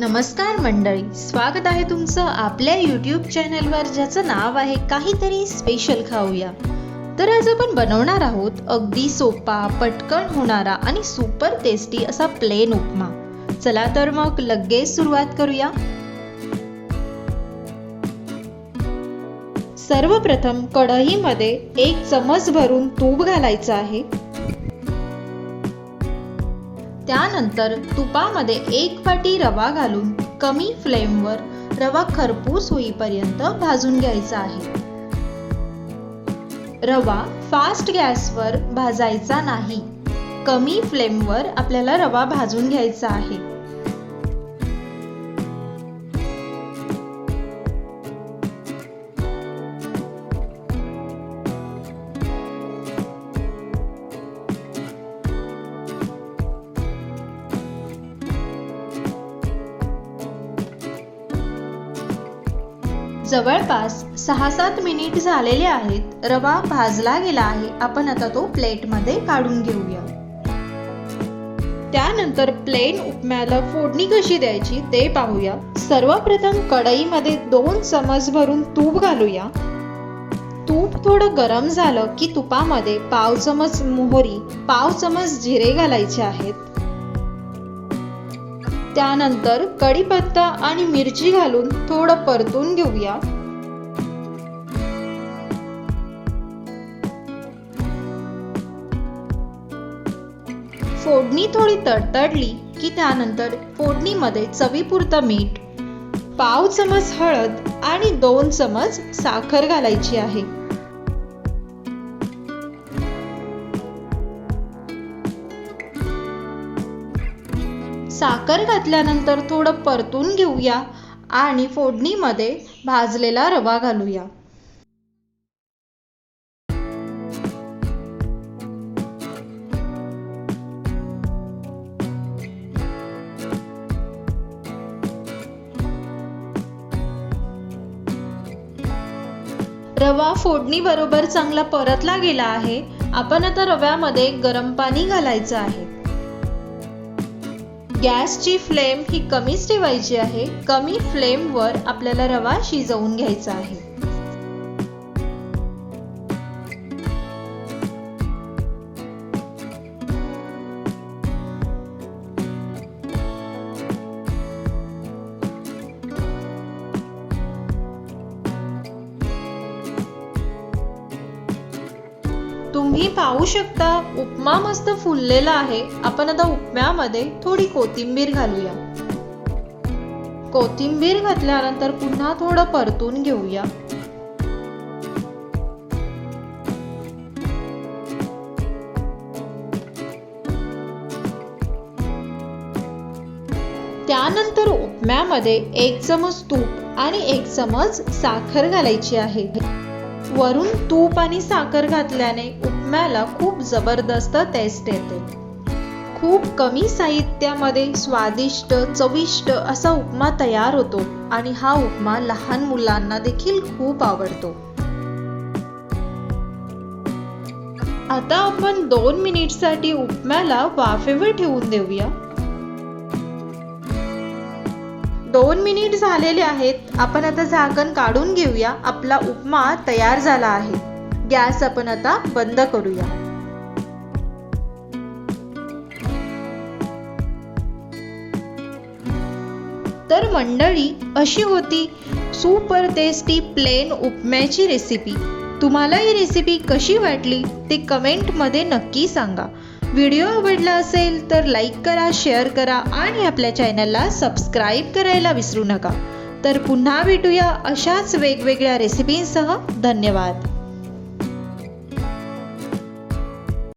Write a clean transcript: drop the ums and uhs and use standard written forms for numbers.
नमस्कार मंडळी, स्वागत आहे तुमचं आपल्या यूट्यूब चॅनलवर ज्याचं नाव आहे काहीतरी स्पेशल खाऊया. तर आज आपण बनवणार आहोत अगदी सोपा, पटकन होणारा आणि सुपर टेस्टी असा प्लेन उपमा. चला तर मग लगेच सुरुवात करूया. सर्वप्रथम कढईमध्ये 1 चमच भरून तूप घालायचं आहे. त्यानंतर तुपामध्ये 1 वाटी रवा घालून कमी फ्लेमवर रवा खरपूस होईपर्यंत भाजून घ्यायचा आहे. रवा फास्ट गॅसवर भाजायचा नाही, कमी फ्लेमवर आपल्याला रवा भाजून घ्यायचा आहे. जवळपास 6-7 मिनिट झालेले आहेत. रवा भाजला गेला आहे. आपण आता तो प्लेटमध्ये काढून घेऊया. त्यानंतर प्लेन उपम्याला फोडणी कशी द्यायची ते पाहूया. सर्वप्रथम कढईमध्ये 2 चमच भरून तूप घालूया. तूप थोडं गरम झालं की तुपामध्ये पाव चमच मोहरी, पाव चमच जिरे घालायचे आहेत. त्यानंतर कढीपत्ता आणि मिरची घालून थोडं परतून घेऊया. फोडणी थोडी तडतडली की त्यानंतर फोडणीमध्ये चवीपुरतं मीठ, पाव चमच हळद आणि 2 चमच साखर घालायची आहे. साखर घातल्यानंतर थोडं परतून घेऊया आणि फोडणीमध्ये भाजलेला रवा घालूया. रवा फोडणी बरोबर चांगला परतला गेला आहे. आपण आता रव्यामध्ये गरम पाणी घालायचं आहे. गॅसची फ्लेम ही कमीच ठेवायची आहे. कमी फ्लेमवर आपल्याला रवा शिजवून घ्यायचा आहे. तुम्ही पाहू शकता उपमा मस्त फुललेला आहे. आपण आता उपम्यामध्ये थोडी कोथिंबीर घालूया. कोथिंबीर घातल्यानंतर पुन्हा थोडं परतून घेऊया. त्यानंतर उपम्यामध्ये 1 चमच तूप आणि 1 चमच साखर घालायची आहे. वरून तूप आणि साखर घातल्याने उपम्याला खूप जबरदस्त टेस्ट येते. खूप कमी साहित्यामध्ये स्वादिष्ट, चविष्ट असा उपमा तयार होतो आणि हा उपमा लहान मुलांना देखील खूप आवडतो. आता आपण 2 मिनिटसाठी उपम्याला वाफेवर ठेवून देऊया. 2 मिनिट झालेले आहेत. आपण आता झाकण काढून घेऊया. आपला उपमा तयार झाला आहे. गॅस आपण आता बंद करूया. तर मंडळी, अशी होती सुपर टेस्टी प्लेन उपम्याची रेसिपी. तुम्हाला ही रेसिपी कशी वाटली ते कमेंटमध्ये नक्की सांगा. व्हिडिओ आवडला असेल तर लाईक करा, शेअर करा आणि आपल्या चॅनलला सबस्क्राईब करायला विसरू नका. तर पुन्हा भेटूया अशाच वेगवेगळ्या रेसिपींसह. धन्यवाद.